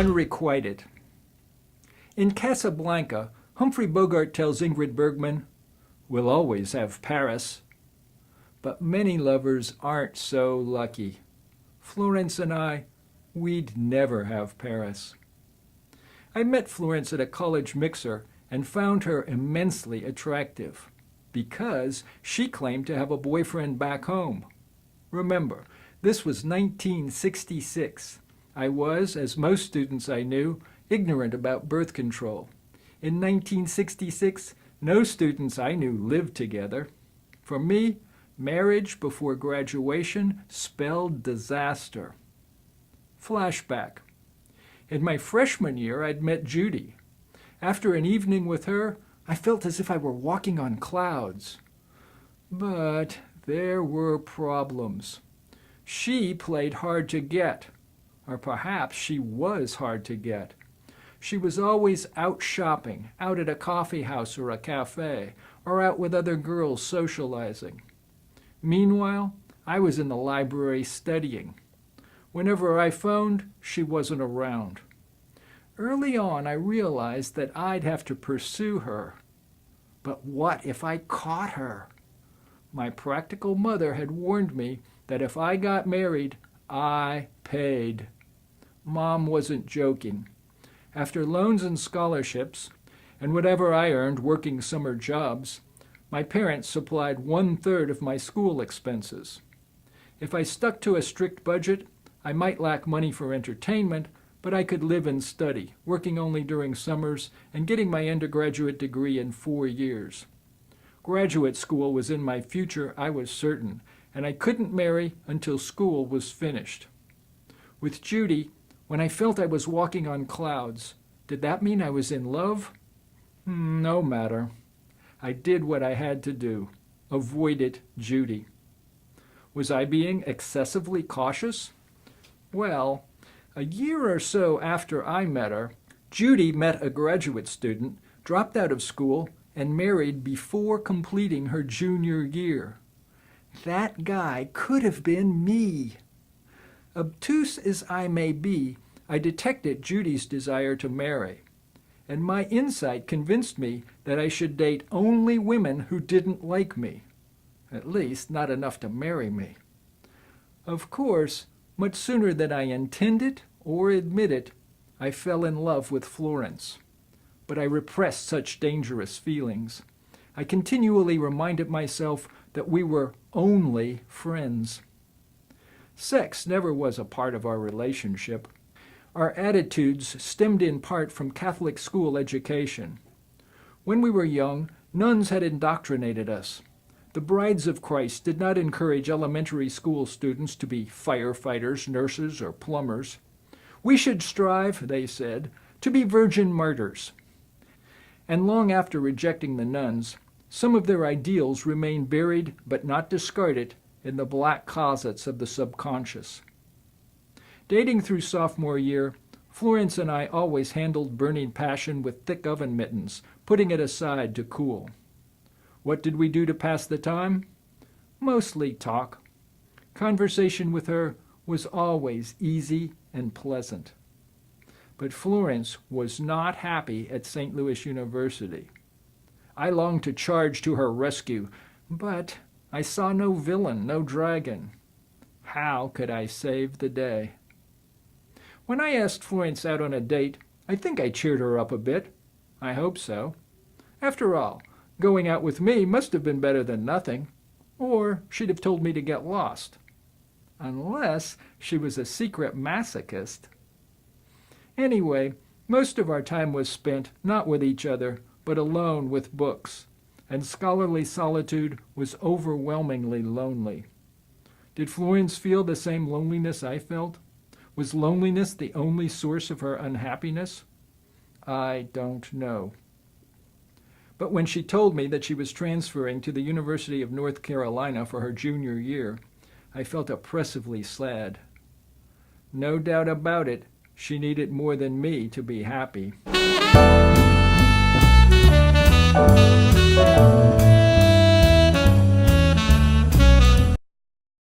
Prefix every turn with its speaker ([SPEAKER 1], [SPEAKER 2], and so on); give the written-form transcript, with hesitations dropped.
[SPEAKER 1] Unrequited. In Casablanca, Humphrey Bogart tells Ingrid Bergman, "We'll always have Paris." But many lovers aren't so lucky. Florence and I, we'd never have Paris. I met Florence at a college mixer and found her immensely attractive because she claimed to have a boyfriend back home. Remember, this was 1966. I was, as most students I knew, ignorant about birth control. In 1966, no students I knew lived together. For me, marriage before graduation spelled disaster. Flashback. In my freshman year, I'd met Judy. After an evening with her, I felt as if I were walking on clouds. But there were problems. She played hard to get, or perhaps she was hard to get. She was always out shopping, out at a coffee house or a cafe, or out with other girls socializing. Meanwhile, I was in the library studying. Whenever I phoned, she wasn't around. Early on, I realized that I'd have to pursue her. But what if I caught her? My practical mother had warned me that if I got married, I paid. Mom wasn't joking. After loans and scholarships, and whatever I earned working summer jobs, my parents supplied 1/3 of my school expenses. If I stuck to a strict budget, I might lack money for entertainment, but I could live and study, working only during summers and getting my undergraduate degree in 4 years. Graduate school was in my future, I was certain, and I couldn't marry until school was finished. With Judy, when I felt I was walking on clouds, did that mean I was in love? No matter. I did what I had to do. Avoided Judy. Was I being excessively cautious? Well, a year or so after I met her, Judy met a graduate student, dropped out of school, and married before completing her junior year. That guy could have been me. Obtuse as I may be, I detected Judy's desire to marry, and my insight convinced me that I should date only women who didn't like me, at least not enough to marry me. Of course, much sooner than I intended or admitted, I fell in love with Florence. But I repressed such dangerous feelings. I continually reminded myself that we were only friends. Sex never was a part of our relationship. Our attitudes stemmed in part from Catholic school education. When we were young, nuns had indoctrinated us. The Brides of Christ did not encourage elementary school students to be firefighters, nurses, or plumbers. We should strive, they said, to be virgin martyrs. And long after rejecting the nuns, some of their ideals remained buried but not discarded in the black closets of the subconscious. Dating through sophomore year, Florence and I always handled burning passion with thick oven mittens, putting it aside to cool. What did we do to pass the time? Mostly talk. Conversation with her was always easy and pleasant. But Florence was not happy at St. Louis University. I longed to charge to her rescue, but I saw no villain, no dragon. How could I save the day? When I asked Florence out on a date, I think I cheered her up a bit. I hope so. After all, going out with me must have been better than nothing, or she'd have told me to get lost. Unless she was a secret masochist. Anyway, most of our time was spent not with each other, but alone with books, and scholarly solitude was overwhelmingly lonely. Did Florence feel the same loneliness I felt? Was loneliness the only source of her unhappiness? I don't know. But when she told me that she was transferring to the University of North Carolina for her junior year, I felt oppressively sad. No doubt about it, she needed more than me to be happy.